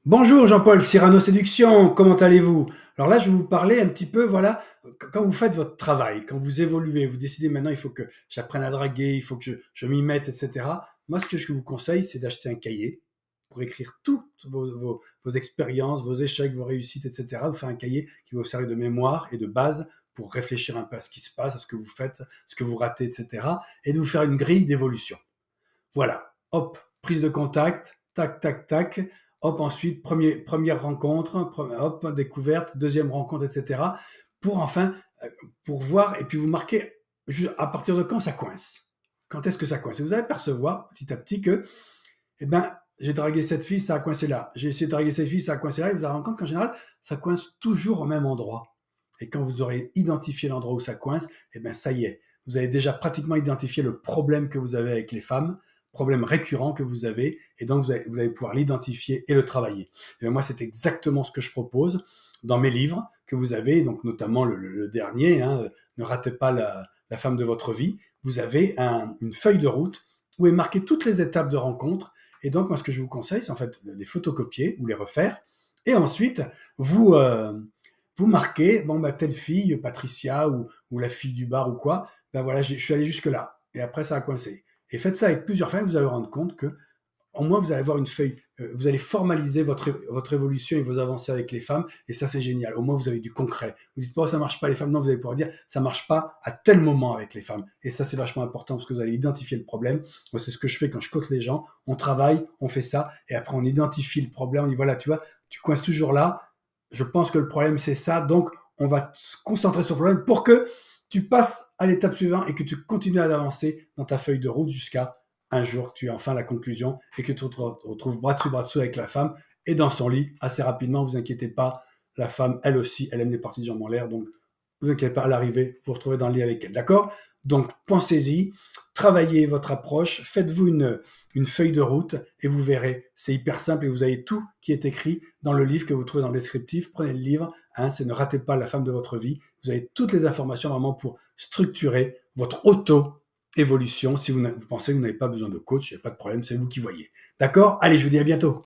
Bonjour Jean-Paul, Cyrano Séduction, comment allez-vous? Alors là, je vais vous parler un petit peu, voilà, quand vous faites votre travail, quand vous évoluez, vous décidez maintenant, il faut que j'apprenne à draguer, il faut que je m'y mette, etc. Moi, ce que je vous conseille, c'est d'acheter un cahier pour écrire toutes vos expériences, vos échecs, vos réussites, etc. Vous faire un cahier qui va vous servir de mémoire et de base pour réfléchir un peu à ce qui se passe, à ce que vous faites, ce que vous ratez, etc. Et de vous faire une grille d'évolution. Voilà, hop, prise de contact, tac, tac, tac, hop, ensuite, première rencontre, hop, découverte, deuxième rencontre, etc. Pour enfin, pour voir, et puis vous marquez à partir de quand ça coince. Quand est-ce que ça coince? Et vous allez percevoir petit à petit que, eh ben, j'ai dragué cette fille, ça a coincé là. J'ai essayé de draguer cette fille, ça a coincé là. Et vous allez rendre compte qu'en général, ça coince toujours au même endroit. Et quand vous aurez identifié l'endroit où ça coince, eh ben, ça y est. Vous avez déjà pratiquement identifié le problème que vous avez avec les femmes, problème récurrent que vous avez, et donc vous allez pouvoir l'identifier et le travailler. Et moi, c'est exactement ce que je propose dans mes livres que vous avez, donc notamment le dernier, hein, Ne ratez pas la femme de votre vie. Vous avez une feuille de route où est marqué toutes les étapes de rencontre. Et donc, moi, ce que je vous conseille, c'est en fait de les photocopier ou les refaire. Et ensuite, vous, vous marquez, bon, bah, telle fille, Patricia, ou la fille du bar ou quoi, ben voilà, je suis allé jusque là. Et après, ça a coincé. Et faites ça avec plusieurs femmes, vous allez vous rendre compte que, au moins, vous allez avoir une feuille, vous allez formaliser votre évolution et vos avancées avec les femmes, et ça, c'est génial. Au moins, vous avez du concret. Vous dites pas, oh, ça marche pas les femmes. Non, vous allez pouvoir dire, ça marche pas à tel moment avec les femmes. Et ça, c'est vachement important parce que vous allez identifier le problème. Moi, c'est ce que je fais quand je coach les gens. On travaille, on fait ça, et après, on identifie le problème. On dit, voilà, tu vois, tu coinces toujours là. Je pense que le problème, c'est ça. Donc, on va se concentrer sur le problème pour que tu passes à l'étape suivante et que tu continues à avancer dans ta feuille de route jusqu'à un jour que tu as enfin la conclusion et que tu te retrouves bras dessus avec la femme et dans son lit assez rapidement. Vous inquiétez pas, la femme, elle aussi, elle aime les parties de jambes en l'air, donc vous inquiétez pas, à l'arrivée, vous vous retrouvez dans le lit avec elle, d'accord? Donc pensez-y, travaillez votre approche, faites-vous une feuille de route et vous verrez, c'est hyper simple et vous avez tout qui est écrit dans le livre que vous trouvez dans le descriptif. Prenez le livre, hein, c'est Ne ratez pas la femme de votre vie. Vous avez toutes les informations vraiment pour structurer votre auto-évolution. Si vous pensez que vous n'avez pas besoin de coach, il n'y a pas de problème, c'est vous qui voyez. D'accord? Allez, je vous dis à bientôt.